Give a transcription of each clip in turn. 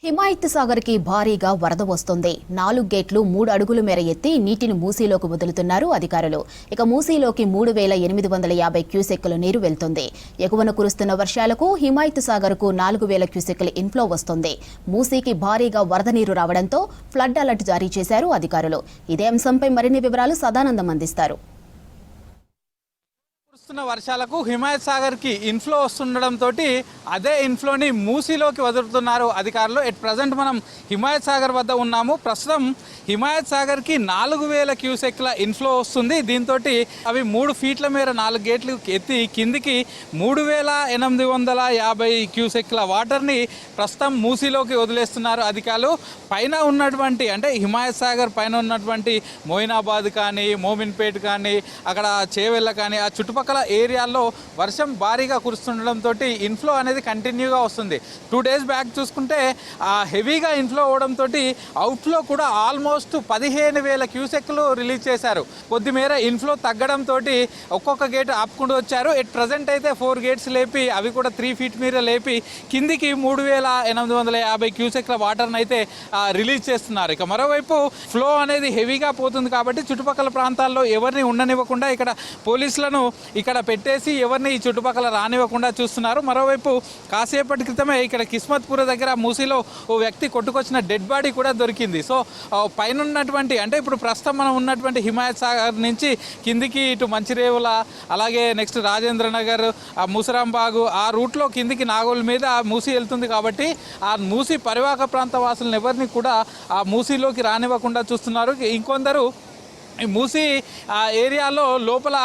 హిమాయత్ సాగర్ కి భారీగా వరద వస్తుంది. 4 గేట్లు 3 అడుగుల మేర ఎత్తి నీటిని మూసీలోకి వదులుతున్నారు అధికారులు. ఇక మూసీలోకి 3850 క్యూసెక్కుల నీరు వెళ్తుంది. ఎగువన కురుస్తున్న వర్షాలకు హిమాయత్ సాగర్ కు 4000 క్యూసెక్కుల ఇన్ఫ్లో వస్తుంది. మూసీకి భారీగా వరద నీరు రావడంతో ఫ్లడ్ అలర్ట్ జారీ చేశారు అధికారులు. ఇదే అంశంపై మరిన్ని వివరాలు సదానందం అందిస్తారు. వర్షాలకు హిమాయత్ సాగర్ కి ఇన్ఫ్లో వస్తుండడంతో అదే ఇన్ఫ్లోని మూసీలోకి వదులుతున్నారు అధికారులు. ఎట్ ప్రజెంట్ మనం హిమాయత్ సాగర్ వద్ద ఉన్నాము. ప్రస్తుతం హిమాయత్ సాగర్ కి 4000 క్యూసెక్ల ఇన్ఫ్లో వస్తుంది. దీంతో అవి 3 ఫీట్ల మేర 4 గేట్లు ఎత్తి కిందికి 3850 క్యూసెక్ల వాటర్ని ప్రస్తుతం మూసీలోకి వదిలేస్తున్నారు అధికారులు. పైన ఉన్నటువంటి అంటే హిమాయత్ సాగర్ పైన ఉన్నటువంటి మోయినాబాద్ కానీ మోమిన్పేట్ కానీ అక్కడ చేవెళ్ళ కానీ ఆ చుట్టుపక్కల ఏరియాల్లో వర్షం భారీగా కురుస్తుండడంతో ఇన్ఫ్లో అనేది కంటిన్యూగా వస్తుంది. 2 డేస్ బ్యాక్ చూసుకుంటే హెవీగా ఇన్ఫ్లో అవడంతో అవుట్ఫ్లో కూడా ఆల్మోస్ట్ 15000 క్యూసెక్లు రిలీజ్ చేశారు. కొద్దిమేర ఇన్ఫ్లో తగ్గడంతో ఒక్కొక్క గేట్ ఆపుకుంటూ వచ్చారు. ఎట్ ప్రజెంట్ అయితే 4 గేట్స్ లేపి అవి కూడా 3 ఫీట్ మీద లేపి కిందికి 3850 క్యూసెక్ల వాటర్ని అయితే రిలీజ్ చేస్తున్నారు. ఇక మరోవైపు ఫ్లో అనేది హెవీగా పోతుంది కాబట్టి చుట్టుపక్కల ప్రాంతాల్లో ఎవరిని ఉండనివ్వకుండా ఇక్కడ పోలీసులను ఇక్కడ పెట్టేసి ఎవరిని ఈ చుట్టుపక్కల రానివ్వకుండా చూస్తున్నారు. మరోవైపు కాసేపటి క్రితమే ఇక్కడ కిస్మత్పూర్ దగ్గర మూసీలో ఓ వ్యక్తి కొట్టుకొచ్చిన డెడ్ బాడీ కూడా దొరికింది. సో పైన ఉన్నటువంటి అంటే ఇప్పుడు ప్రస్తుతం మనం ఉన్నటువంటి హిమాయత్ సాగర్ నుంచి కిందికి ఇటు మంచిరేవుల అలాగే నెక్స్ట్ రాజేంద్ర నగర్ ముసరాంబాగు ఆ రూట్లో కిందికి నాగోల్ మీద మూసీ వెళ్తుంది కాబట్టి ఆ మూసీ పరివాహక ప్రాంత వాసులను ఎవరిని కూడా ఆ మూసీలోకి రానివ్వకుండా చూస్తున్నారు. ఇంకొందరు ఈ మూసీ ఏరియాలో లోపల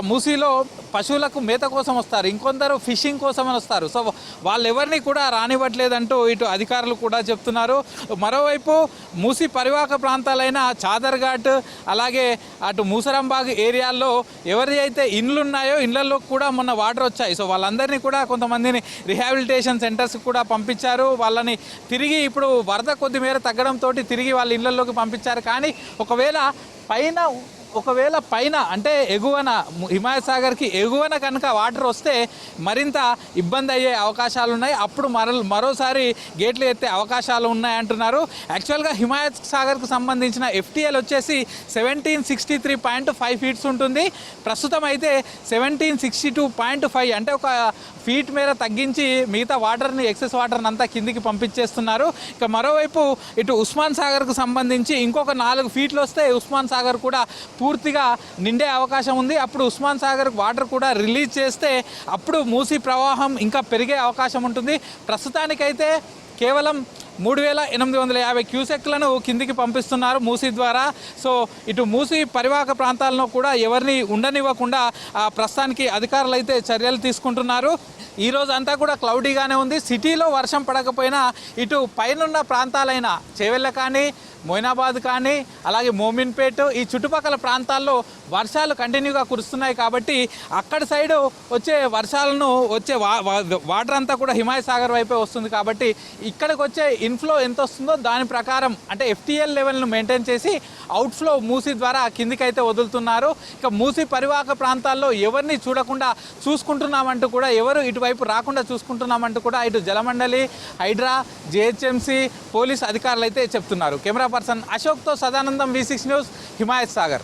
మూసీలో పశువులకు మేత కోసం వస్తారు, ఇంకొందరు ఫిషింగ్ కోసం వస్తారు. సో వాళ్ళు ఎవరిని కూడా రానివ్వట్లేదంటూ ఇటు అధికారులు కూడా చెప్తున్నారు. మరోవైపు మూసీ పరివాహక ప్రాంతాలైన చాదర్ఘాట్ అలాగే అటు మూసరాంబాగ్ ఏరియాల్లో ఎవరి అయితే ఇండ్లు ఉన్నాయో ఇళ్లలో కూడా మొన్న వాటర్ వచ్చాయి. సో వాళ్ళందరినీ కూడా కొంతమందిని రిహాబిలిటేషన్ సెంటర్స్కి కూడా పంపించారు. వాళ్ళని తిరిగి ఇప్పుడు వరద కొద్దిమేర తగ్గడంతో తిరిగి వాళ్ళ ఇళ్లలోకి పంపించారు. కానీ ఒకవేళ పైన అంటే ఎగువన హిమాయత్ సాగర్కి ఎగువన కనుక వాటర్ వస్తే మరింత ఇబ్బంది అయ్యే అవకాశాలు ఉన్నాయి. అప్పుడు మరోసారి గేట్లు ఎత్తే అవకాశాలు ఉన్నాయంటున్నారు. యాక్చువల్గా హిమాయత్ సాగర్కు సంబంధించిన ఎఫ్టీఎల్ వచ్చేసి 1763.5 ఫీట్స్ ఉంటుంది. ప్రస్తుతం అయితే 1762.5 అంటే ఒక ఫీట్ మేర తగ్గించి మిగతా వాటర్ని ఎక్సెస్ వాటర్ని అంతా కిందికి పంపించేస్తున్నారు. ఇక మరోవైపు ఇటు ఉస్మాన్ సాగర్కు సంబంధించి ఇంకొక 4 ఫీట్లు వస్తే ఉస్మాన్ సాగర్ కూడా పూర్తిగా నిండే అవకాశం ఉంది. అప్పుడు ఉస్మాన్ సాగర్ వాటర్ కూడా రిలీజ్ చేస్తే అప్పుడు మూసీ ప్రవాహం ఇంకా పెరిగే అవకాశం ఉంటుంది. ప్రస్తుతానికైతే కేవలం 3850 క్యూసెక్లను కిందికి పంపిస్తున్నారు మూసీ ద్వారా. సో ఇటు మూసీ పరివాహక ప్రాంతాలను కూడా ఎవరిని ఉండనివ్వకుండా ప్రస్తుతానికి అధికారులు అయితే చర్యలు తీసుకుంటున్నారు. ఈరోజు అంతా కూడా క్లౌడీగానే ఉంది. సిటీలో వర్షం పడకపోయినా ఇటు పైనున్న ప్రాంతాలైన చేవెళ్ళ కానీ మోయినాబాద్ కానీ అలాగే మోమిన్పేట్ ఈ చుట్టుపక్కల ప్రాంతాల్లో వర్షాలు కంటిన్యూగా కురుస్తున్నాయి కాబట్టి అక్కడ సైడు వచ్చే వర్షాలను వచ్చే వాటర్ అంతా కూడా హిమాయత్ సాగర్ వైపే వస్తుంది కాబట్టి ఇక్కడికి వచ్చే ఇన్ఫ్లో ఎంత వస్తుందో దాని ప్రకారం అంటే ఎఫ్టీఎల్ లెవెల్ను మెయింటైన్ చేసి అవుట్ఫ్లో మూసీ ద్వారా కిందికైతే వదులుతున్నారు. ఇక మూసీ పరివాహక ప్రాంతాల్లో ఎవరిని చూడకుండా చూసుకుంటున్నామంటూ కూడా ఎవరు ఇటువైపు రాకుండా చూసుకుంటున్నామంటూ కూడా ఇటు జలమండలి హైడ్రా జిహెచ్ఎంసీ పోలీస్ అధికారులు అయితే చెప్తున్నారు. కెమెరా పర్సన్ అశోక్తో సదానందం, V6 న్యూస్, హిమాయత్ సాగర్.